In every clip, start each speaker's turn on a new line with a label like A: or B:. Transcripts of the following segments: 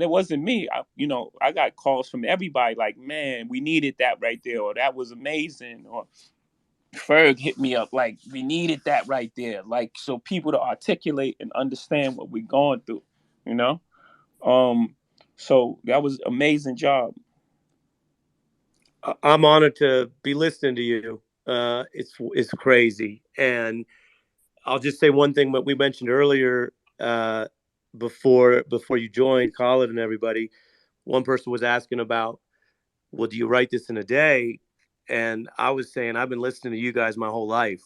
A: and it wasn't me. I got calls from everybody like, man, we needed that right there, or that was amazing, or Ferg hit me up like, we needed that right there, like so people to articulate and understand what we're going through, you know. So that was amazing job.
B: I'm honored to be listening to you. It's crazy, and I'll just say one thing. What we mentioned earlier, before you joined, Khaled and everybody, one person was asking about, well, do you write this in a day? And I was saying, I've been listening to you guys my whole life.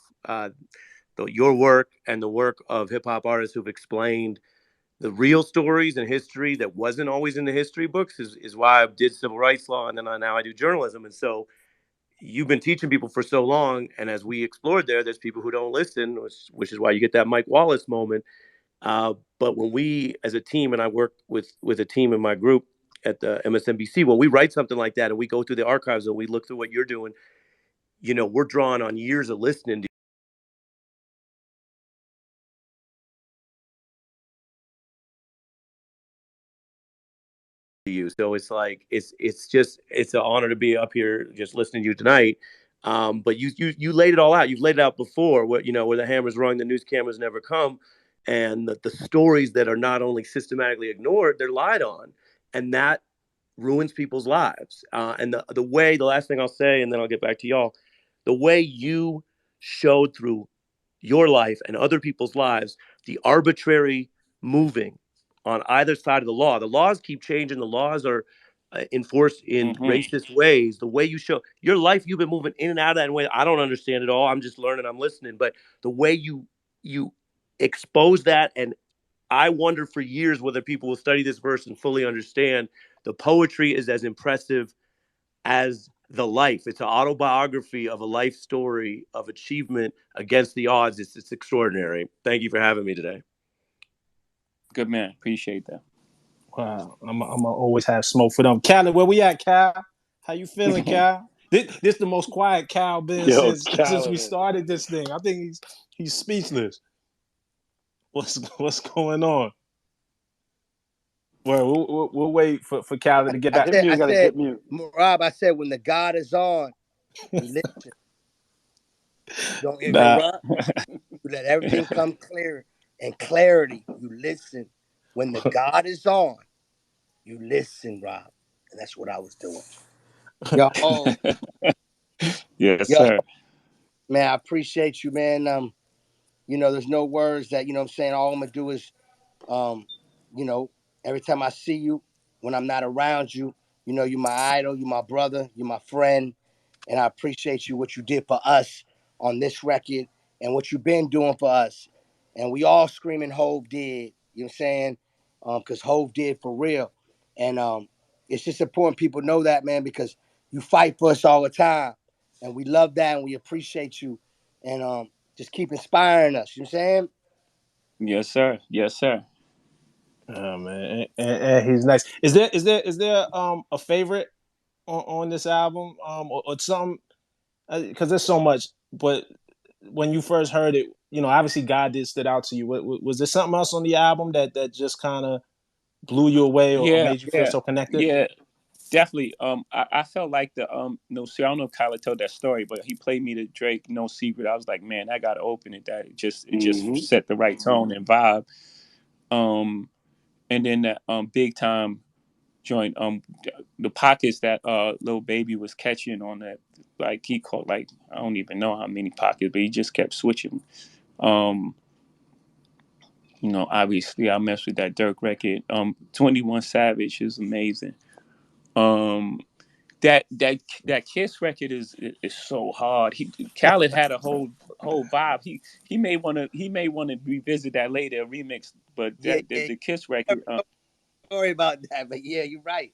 B: Your work and the work of hip hop artists who've explained the real stories and history that wasn't always in the history books is why I did civil rights law, and then now I do journalism. And so you've been teaching people for so long, and as we explored there's people who don't listen, which is why you get that Mike Wallace moment. But when we, as a team, and I work with a team in my group at the MSNBC, when we write something like that and we go through the archives and we look through what you're doing, we're drawing on years of listening to you. So it's like it's an honor to be up here just listening to you tonight. But you laid it all out. You've laid it out before. Where the hammer's rung, the news cameras never come, and the stories that are not only systematically ignored, they're lied on, and that ruins people's lives. And the last thing I'll say, and then I'll get back to y'all, the way you showed through your life and other people's lives, the arbitrary moving on either side of the law. The laws keep changing. The laws are enforced in
A: Hmm.
B: racist ways. The way you show your life, you've been moving in and out of that way. I don't understand it all. I'm just learning. I'm listening. But the way you expose that, and I wonder for years whether people will study this verse and fully understand the poetry is as impressive as the life. It's an autobiography of a life story of achievement against the odds. It's extraordinary. Thank you for having me today.
A: Good man, appreciate that.
C: Wow, I'm gonna always have smoke for them. Khaled, where we at, Cal? How you feeling, Cal? This the most quiet Cal been
D: Yo,
C: since we
D: Khaled.
C: started this thing. I think he's speechless. What's going on? Well, we'll wait for Khaled to get
D: I
C: back.
D: hit
E: I
D: mute, you gotta
E: said,
D: hit mute.
E: Rob, I said, when the God is on, you listen. You don't
C: Nah,
E: interrupt. You let everything come clear and clarity. You listen. When the God is on, you listen, Rob. And that's what I was doing. Yo,
A: Yes,
E: yo,
A: sir.
E: man, I appreciate you, man. There's no words that, I'm saying. All I'm gonna do is, um, you know, every time I see you, when I'm not around you, you're my idol, you're my brother, you're my friend. And I appreciate you, what you did for us on this record and what you've been doing for us. And we all screaming Hove did, you know what I'm saying? Because Hove did for real. And it's just important people know that, man, because you fight for us all the time. And we love that and we appreciate you. And just keep inspiring us, you know what I'm saying?
A: Yes, sir. Yes, sir.
C: oh, man, and he's nice. Is there a favorite on this album or some because there's so much, but when you first heard it, obviously God did stood out to you. Was there something else on the album that just kind of blew you away or
A: Yeah,
C: made you feel
A: yeah,
C: so connected?
A: yeah. Definitely. I felt like the no see, I don't know if Kyler told that story, but he played me the Drake No Secret. I was like, man, I gotta open it. That it just
D: Mm-hmm.
A: set the right tone and vibe. Um, and then that big time joint, the pockets that little baby was catching on that, like he caught like I don't even know how many pockets, but he just kept switching. Um, obviously I messed with that Dirk record. 21 Savage is amazing. Um, that Kiss record is so hard. Khaled had a whole vibe. He may want to revisit that later remix, but
E: Yeah,
A: that the,
E: yeah.
A: the Kiss record.
E: Sorry about that, but yeah, you're right.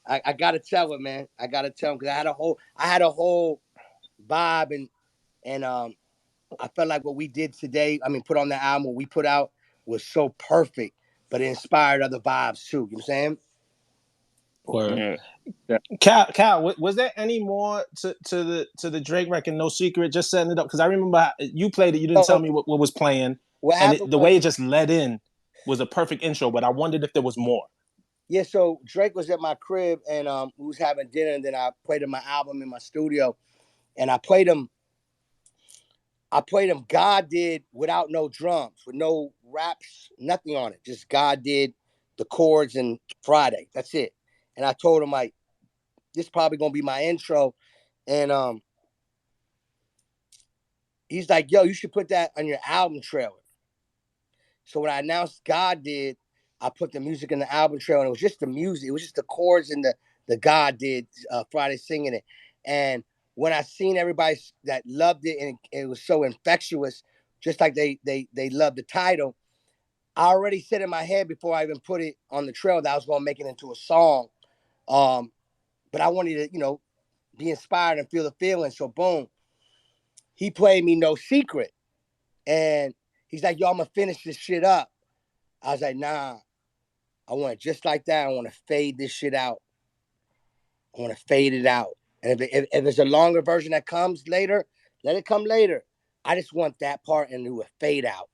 E: I gotta tell him, man. I gotta tell him because I had a whole vibe and I felt like what we did today. I mean, put on the album, what we put out was so perfect, but it inspired other vibes too. You know what I'm saying?
C: Or
A: Yeah, yeah,
C: Cal, was there any more to the Drake record? No Secret, just setting it up because I remember you played it. You didn't tell
E: So
C: me what was playing,
E: what
C: and
E: happened
C: the
E: was,
C: way it just led in was a perfect intro. But I wondered if there was more.
E: Yeah, so Drake was at my crib and we was having dinner, and then I played him my album in my studio, and I played him God did without no drums, with no raps, nothing on it. Just God did the chords and Friday. That's it. And I told him like this probably gonna be my intro. And he's like, yo, you should put that on your album trailer. So when I announced God did, I put the music in the album trailer, and it was just the music. It was just the chords and the God did Friday singing it. And when I seen everybody that loved it and it was so infectious, just like they loved the title, I already said in my head before I even put it on the trailer that I was gonna make it into a song. Um, but I wanted to, be inspired and feel the feeling. So boom, he played me No Secret. And he's like, yo, I'm gonna finish this shit up. I was like, nah, I want it just like that. I want to fade this shit out. I want to fade it out. And if there's a longer version that comes later, let it come later. I just want that part and do a fade out.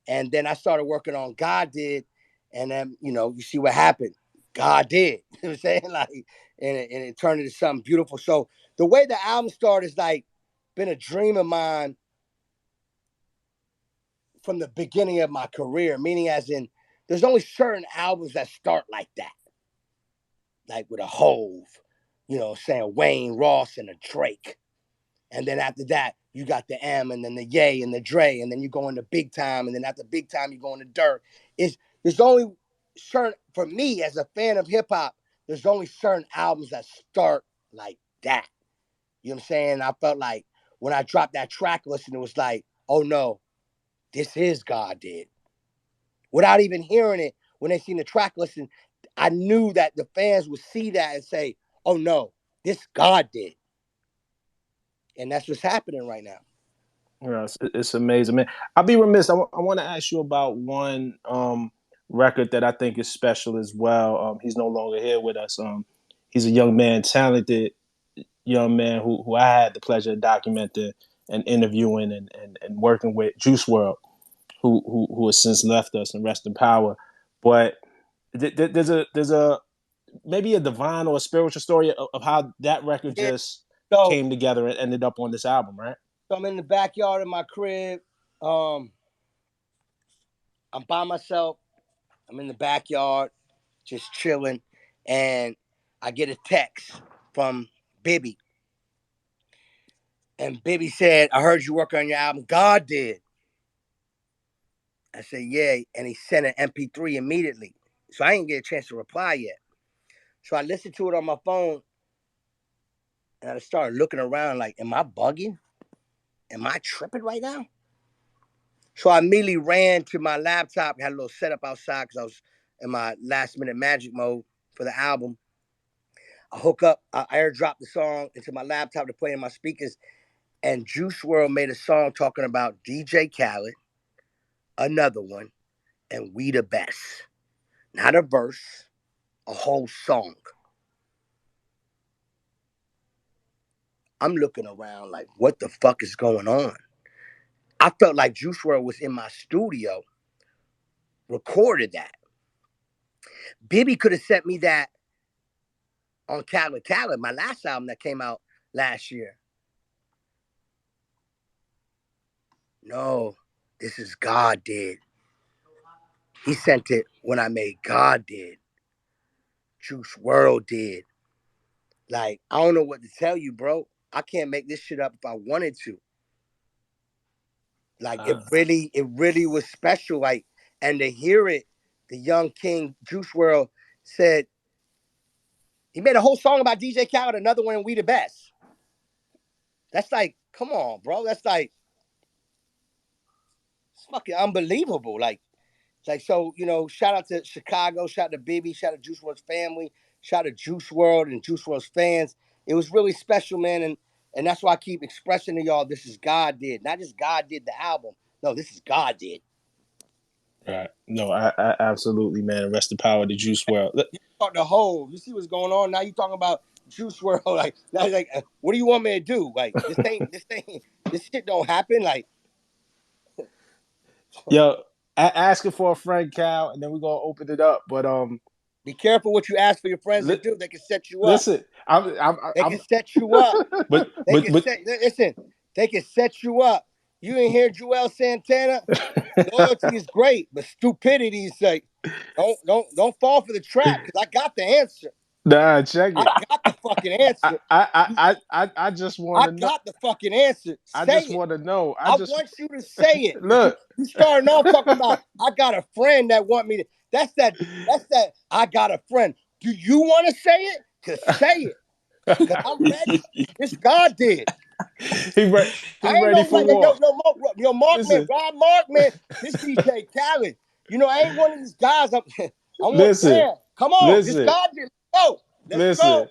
E: And then I started working on God did. And then, you see what happened. God did. You know what I'm saying? Like, and it turned into something beautiful. So the way the album started is like been a dream of mine from the beginning of my career, meaning as in there's only certain albums that start like that, like with a Hove, saying Wayne Ross and a Drake. And then after that, you got the M and then the Ye and the Dre, and then you go into Big Time, and then after Big Time, you go into Dirt. There's only certain, for me as a fan of hip hop, there's only certain albums that start like that. You know what I'm saying? I felt like when I dropped that track list, and it was like, oh no, this is God did. Without even hearing it, when they seen the track listing, I knew that the fans would see that and say, "Oh no, this God did," and that's what's happening right now.
C: Yeah, it's amazing, man. I'll be remiss. I want to ask you about one record that I think is special as well. He's no longer here with us. He's a young man, talented young man who I had the pleasure of documenting and interviewing and working with, Juice World, who has since left us and rest in power. But there's a maybe a divine or a spiritual story of how that record
E: Yeah.
C: just
E: So,
C: came together and ended up on this album, right?
E: so I'm in the backyard of my crib. Um, I'm by myself. I'm in the backyard, just chilling, and I get a text from Bibby, and Bibby said, "I heard you work on your album. God did." I said, "Yeah," and he sent an MP3 immediately. So I didn't get a chance to reply yet. So I listened to it on my phone, and I started looking around like, am I bugging? Am I tripping right now? So I immediately ran to my laptop, had a little setup outside because I was in my last minute magic mode for the album. I airdropped the song into my laptop to play in my speakers, and Juice World made a song talking about DJ Khaled, another one, and We the Best. Not a verse, a whole song. I'm looking around like, what the fuck is going on? I felt like Juice World was in my studio, recorded that. Bibby could have sent me that on Khaled, my last album that came out last year. No, this is God did. He sent it when I made God did. Juice World did. Like, I don't know what to tell you, bro. I can't make this shit up if I wanted to. Like, it
C: Uh,
E: really was special. Like, and to hear it, the young king Juice World said he made a whole song about DJ Khaled, another one, We the Best. That's like, come on, bro. That's like, it's fucking unbelievable. Like, so, shout out to Chicago, shout out to Baby, shout out to Juice World's family, shout out to Juice World and Juice World's fans. It was really special, man. And that's why I keep expressing to y'all, this is God did. Not just God did the album. No, this is God did.
C: right. No, I absolutely, man. Rest in power to Juice World.
E: You talk the whole, you see what's going on? Now you talking about Juice World. Like, now he's like, what do you want me to do? Like, this shit don't happen. Like,
C: Yo, asking for a friend, Cal, and then we're gonna open it up. But
E: Be careful what you ask for your friends to do. They can set you up.
C: Listen,
E: They can set you up.
C: but
E: They can listen. They can set you up. You didn't hear Joel Santana? Loyalty is great, but stupidity is like, don't fall for the trap because I got the answer.
C: nah, check
E: I
C: it.
E: got the fucking answer.
C: I just want
E: I
C: to know.
E: got the fucking answer.
C: I
E: Say
C: just
E: it.
C: want to know.
E: I want you to say it because
C: Look.
E: you starting off talking about I got a friend that want me to. That's that. I got a friend. Do you want to say it? Cause say it. Cause I'm ready. This God did.
C: he
E: I ain't
C: ready
E: no
C: for
E: like
C: war.
E: Mark man,
C: Listen,
E: Rob Mark man. This Djkhaled. You know I ain't one of these guys. I want
C: listen,
E: damn. Come on, this
C: listen,
E: God did. Let's go. Let's
C: listen.
E: go.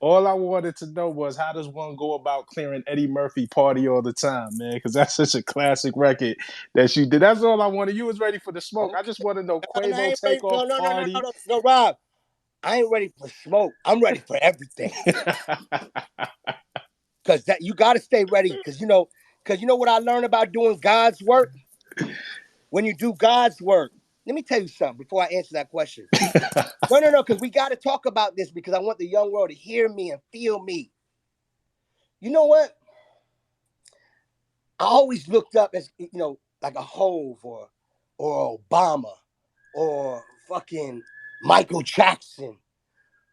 C: All I wanted to know was how does one go about clearing Eddie Murphy Party All the Time, man? Because that's such a classic record that you did. That's all I wanted. You was ready for the smoke. I
E: Okay.
C: just want to know
E: No, I
C: Quavo
E: ain't ready.
C: Takeoff Party.
E: No, Rob. I ain't ready for smoke. I'm ready for everything. Cause that you got to stay ready. Cause you know what I learned about doing God's work. When you do God's work, let me tell you something before I answer that question. No, because we got to talk about this because I want the young world to hear me and feel me. You know what? I always looked up as like a Hove or Obama or fucking Michael Jackson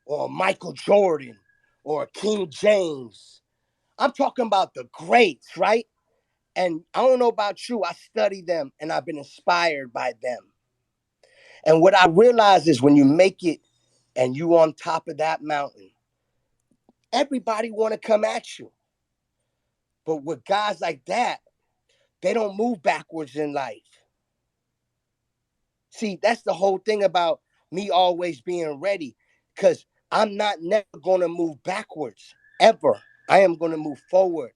E: or Michael Jordan or King James. I'm talking about the greats, right? And I don't know about you, I study them and I've been inspired by them. And what I realize is when you make it and you on top of that mountain, everybody want to come at you. But with guys like that, they don't move backwards in life. See, that's the whole thing about me always being ready because I'm not never going to move backwards ever. I am going to move forward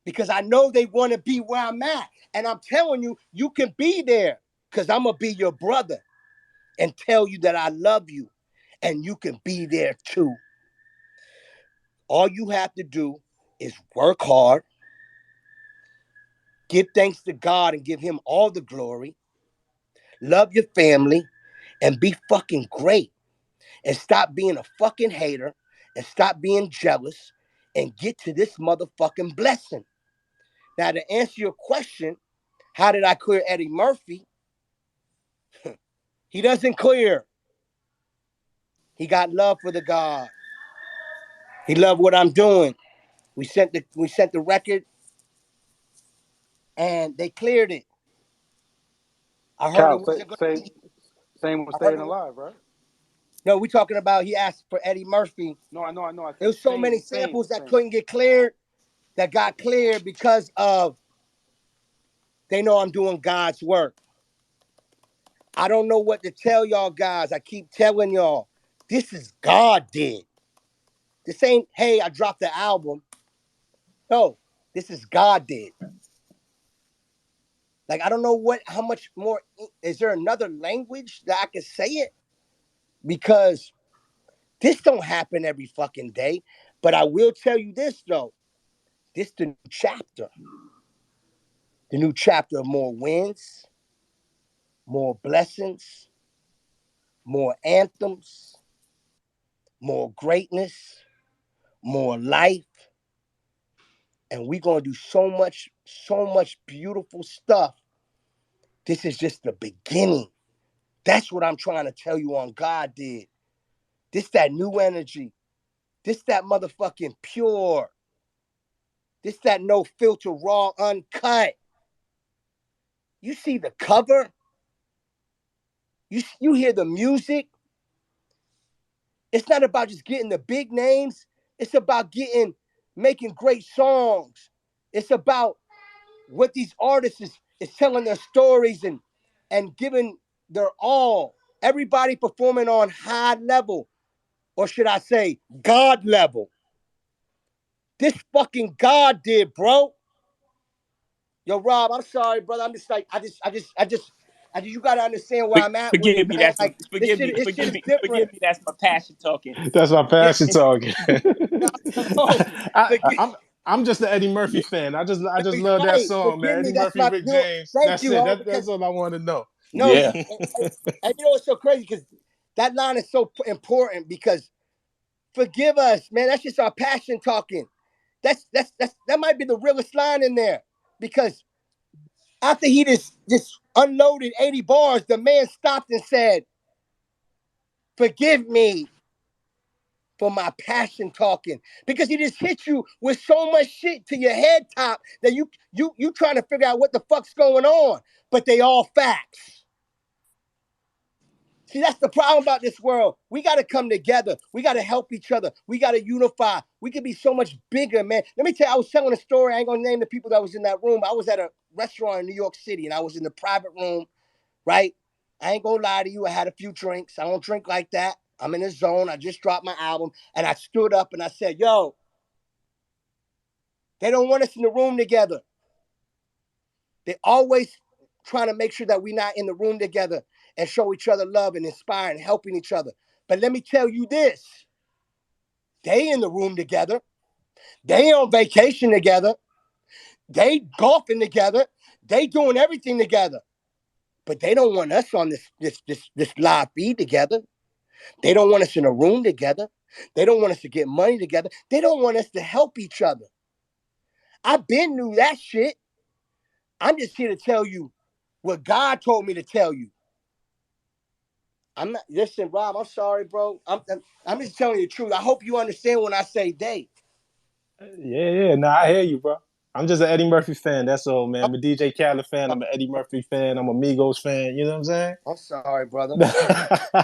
E: because I know they want to be where I'm at. And I'm telling you, you can be there because I'm going to be your brother and tell you that I love you and you can be there too. All you have to do is work hard, give thanks to God and give him all the glory, love your family, and be fucking great. And stop being a fucking hater and stop being jealous and get to this motherfucking blessing. Now, to answer your question, how did I clear Eddie Murphy? He doesn't clear. He got love for the God. He loved what I'm doing. We sent the record and they cleared it. I heard it
B: Cal,
E: wasn't going to be.
B: same with
E: I heard
B: staying
E: it.
B: alive, right?
E: No, we're talking about he asked for Eddie Murphy.
B: No, I know. I
E: There
B: said
E: was so many
B: same,
E: samples that
B: same.
E: couldn't get cleared that got cleared because of they know I'm doing God's work. I don't know what to tell y'all guys. I keep telling y'all, this is God did. This ain't, hey, I dropped the album. No, this is God did. Like, I don't know how much more, is there another language that I can say it? Because this don't happen every fucking day. But I will tell you this, though. This the new chapter. The new chapter of more wins, more blessings, more anthems, more greatness, more life. And we're going to do so much beautiful stuff. This is just the beginning. That's what I'm trying to tell you on God did. This that new energy. This that motherfucking pure. This that no filter, raw, uncut. You see the cover? You hear the music? It's not about just getting the big names. It's about making great songs. It's about what these artists is telling their stories and giving their all. Everybody performing on high level, or should I say God level. This fucking God did, bro. Yo, Rob, I'm sorry, brother. I'm just like, you gotta understand where I'm at with it,
A: Forgive me.
E: man.
A: That's my
E: Like this shit is different.
A: forgive me. That's my passion talking.
C: That's my
E: Yeah,
C: passion talking.
E: no,
C: I,
E: forgive,
C: I'm just an Eddie Murphy fan. I just love that
E: right.
C: song, man.
E: Forgive me.
C: Eddie
E: That's
C: Murphy,
E: my
C: Rick
E: you.
C: James.
E: Thank
C: That's
E: you,
C: it.
E: ho. Because
C: That's all I want to know.
E: no,
A: Yeah.
E: and you know what's so crazy? Because That line is so important because forgive us, man. That's just our passion talking. That might be the realest line in there because after he just unloaded 80 bars, the man stopped and said, "Forgive me for my passion talking," because he just hit you with so much shit to your head top that you trying to figure out what the fuck's going on, but they all facts. See, that's the problem about this world. We got to come together. We got to help each other. We got to unify. We can be so much bigger, man. Let me tell you, I was telling a story. I ain't going to name the people that was in that room. I was at a restaurant in New York City, and I was in the private room, right? I ain't going to lie to you. I had a few drinks. I don't drink like that. I'm in the zone. I just dropped my album, and I stood up and I said, yo, they don't want us in the room together. They always trying to make sure that we're not in the room together and show each other love and inspire and helping each other. But let me tell you this. They in the room together. They on vacation together. They golfing together. They doing everything together. But they don't want us on this live feed together. They don't want us in a room together. They don't want us to get money together. They don't want us to help each other. I've been knew that shit. I'm just here to tell you what God told me to tell you. I'm not. Listen, Rob. I'm sorry, bro. I'm just telling you the truth. I hope you understand when I say they.
C: Yeah. Nah, I hear you, bro. I'm just an Eddie Murphy fan. That's all, man.
E: I'm,
C: I'm a DJ Khaled fan. I'm an Eddie Murphy fan. I'm a Migos fan. You know what I'm saying?
E: I'm sorry, brother.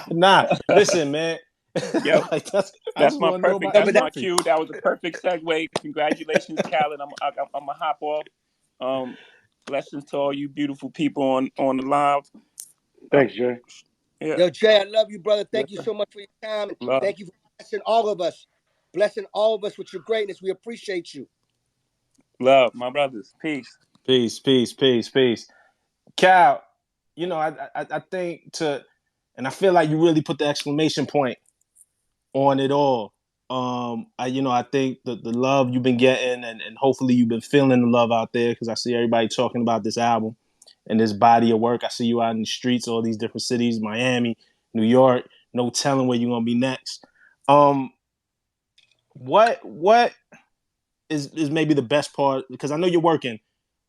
C: Nah, listen, man.
A: Yo,
C: Like I
A: that's
C: just
A: my
C: want to know
A: perfect.
C: about
E: No,
C: Eddie
A: That's
E: but that,
A: my
C: Murphy.
A: cue. That was a perfect segue. Congratulations, Khaled. I'm a hop off. Blessings to all you beautiful people on the live. Um,
D: Thanks, Jay.
A: yeah,
E: yo, Jay, I love you, brother.
A: yeah,
E: Thank you so much for your time. And
A: love,
E: thank you for blessing all of us. Blessing all of us with your greatness. We appreciate you.
A: love, my brothers. Peace.
C: Peace. Cal, I think and I feel like you really put the exclamation point on it all. I think the love you've been getting and hopefully you've been feeling the love out there because I see everybody talking about this album and this body of work. I see you out in the streets, all these different cities, Miami, New York. No telling where you're gonna be next. Um, what is maybe the best part? Because I know you're working,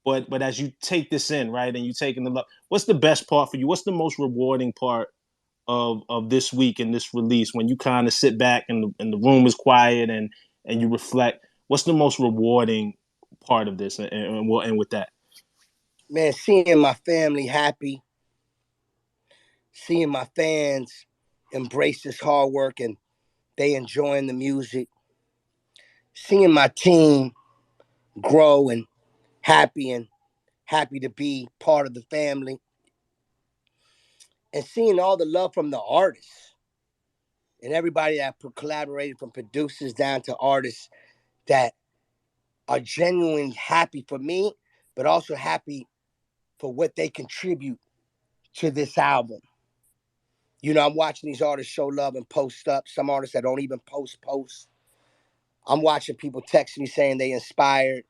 C: but as you take this in, right, and you taking the love, what's the best part for you? What's the most rewarding part of this week and this release when you kind of sit back and the room is quiet and you reflect? What's the most rewarding part of this? And we'll end with that.
E: Man, seeing my family happy, seeing my fans embrace this hard work and they enjoying the music, seeing my team grow and happy to be part of the family, and seeing all the love from the artists and everybody that collaborated from producers down to artists that are genuinely happy for me, but also happy for what they contribute to this album. You know, I'm watching these artists show love and post up. Some artists that don't even post. I'm watching people text me saying they inspired.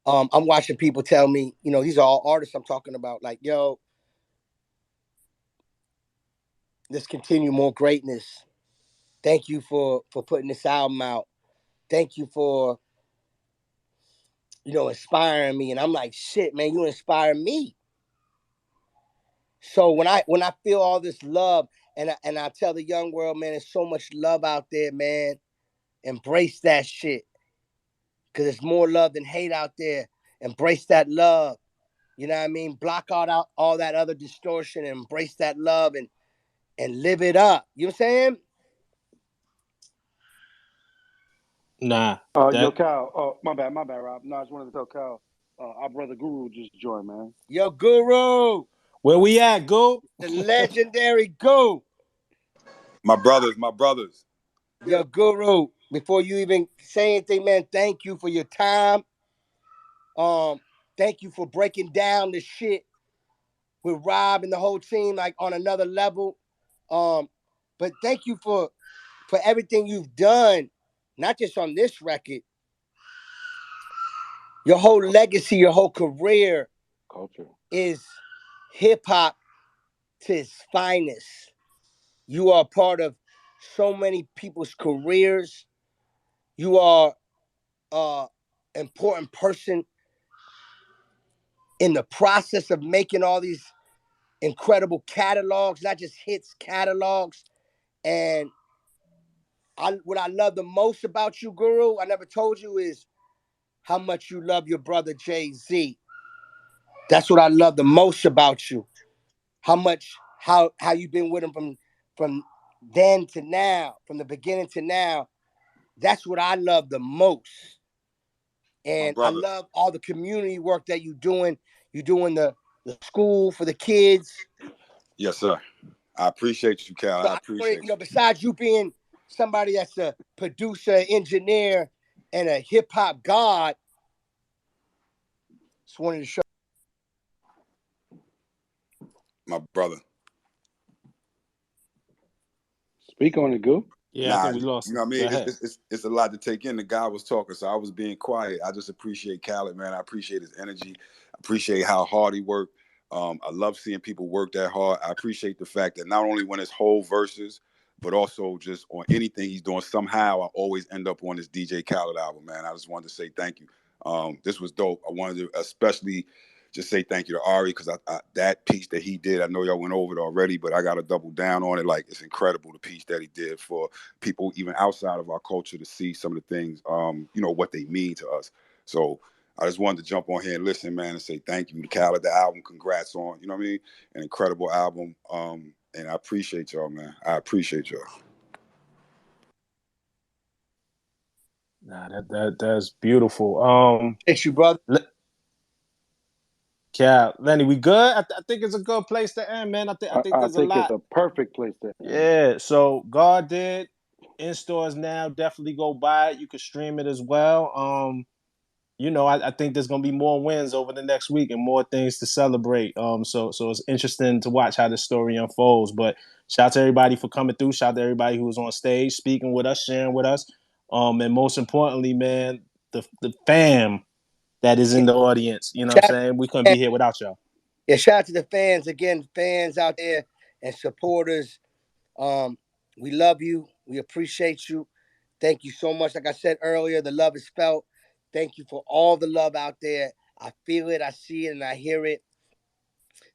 E: I'm watching people tell me, these are all artists I'm talking about. Like, yo, let's continue more greatness. Thank you for putting this album out. Thank you for inspiring me. And I'm like, shit, man, you inspire me. So when I feel all this love, and I tell the young world, man, there's so much love out there, man. Embrace that shit, cause there's more love than hate out there. Embrace that love. You know what I mean? Block out all that other distortion and embrace that love and live it up. You know what I'm saying?
C: Nah,
D: Yo,
C: that
D: Cal. Oh, my bad, Rob. No, I just wanted to tell Cal, our brother Guru just joined, man.
E: Yo, Guru,
C: where we at, go.
E: the legendary Guru.
F: My brothers.
E: Yo, Guru, before you even say anything, man, thank you for your time. Um, Thank you for breaking down the shit with Rob and the whole team, like on another level. But thank you for everything you've done, not just on this record, your whole legacy, your whole career
D: Culture.
E: is hip hop to its finest. You are a part of so many people's careers. You are an important person in the process of making all these incredible catalogs, not just hits, catalogs. And what I love the most about you, Guru, I never told you, is how much you love your brother Jay-Z. That's what I love the most about you. How you've been with him from then to now, from the beginning to now. That's what I love the most.
F: My
E: And I
F: brother.
E: love all the community work that you're doing. You're doing the school for the kids.
F: Yes, sir. I appreciate you, Cal.
E: So
F: I
E: I wanted,
F: appreciate you.
E: besides you being somebody that's a producer, engineer, and a hip hop god, just wanted to show.
F: My brother.
D: Speak on it, Goo.
C: Yeah, I
F: Nah,
C: think we lost
F: you
C: him.
F: know what I
C: Go
F: mean?
C: ahead.
F: It's a lot to take in. The guy was talking, so I was being quiet. I just appreciate Khaled, man. I appreciate his energy. I appreciate how hard he worked. I love seeing people work that hard. I appreciate the fact that not only when it's whole verses, but also just on anything he's doing, somehow I always end up on this DJ Khaled album, man. I just wanted to say thank you. This was dope. I wanted to especially just say thank you to Ari, because that piece that he did, I know y'all went over it already, but I got to double down on it. Like, it's incredible, the piece that he did for people even outside of our culture to see some of the things, what they mean to us. So I just wanted to jump on here and listen, man, and say thank you to Khaled. The album, congrats on, you know what I mean? An incredible album. And I appreciate y'all, man. I appreciate y'all.
C: Nah, that's beautiful.
E: Thanks, you brother.
C: Lenny, we good? I think it's a good place to end, man. I think
D: I
C: there's a
D: think it's
C: lot.
D: a perfect place to end.
C: Yeah. So God did in stores now. Definitely go buy it. You can stream it as well. I think there's gonna be more wins over the next week and more things to celebrate. So it's interesting to watch how the story unfolds. But shout out to everybody for coming through. Shout out to everybody who was on stage, speaking with us, sharing with us. And most importantly, man, the fam that is in the audience. You know what I'm
E: Shout,
C: saying? We couldn't be here without y'all.
E: yeah, shout out to the fans again, fans out there and supporters. We love you. We appreciate you. Thank you so much. Like I said earlier, the love is felt. Thank you for all the love out there. I feel it, I see it, and I hear it.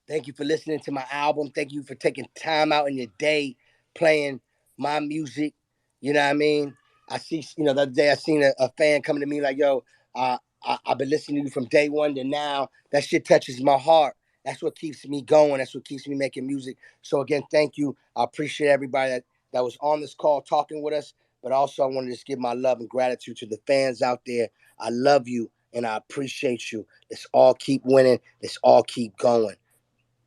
E: Thank you for listening to my album. Thank you for taking time out in your day playing my music. You know what I mean? I see, the other day I seen a fan coming to me like, yo, I've been listening to you from day one to now. That shit touches my heart. That's what keeps me going. That's what keeps me making music. So again, thank you. I appreciate everybody that was on this call talking with us. But also I want to just give my love and gratitude to the fans out there. I love you and I appreciate you. Let's all keep winning. Let's all keep going.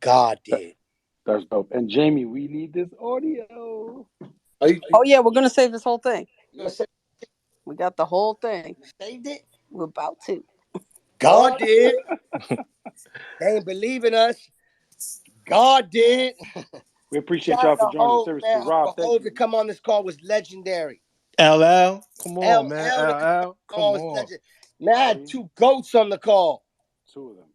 E: God did.
D: That's dope. And Jamie, we need this audio.
G: Oh yeah, we're gonna save this whole thing.
E: You gonna say
G: We got the whole thing.
E: you saved it?
G: We're about to.
E: God did. They ain't believe in us. God did.
D: We appreciate
E: Shout out
D: y'all for
E: to
D: joining.
E: Hove,
D: Seriously,
E: man.
D: Rob,
E: For
D: thank
E: Hove to
D: you.
E: come on this call was legendary.
C: LL, come on, man.
E: LL to come on the
C: LL,
E: call
C: come
E: was
C: on.
E: legendary. Man, I had
D: Ari,
E: two goats on the call.
D: two of them.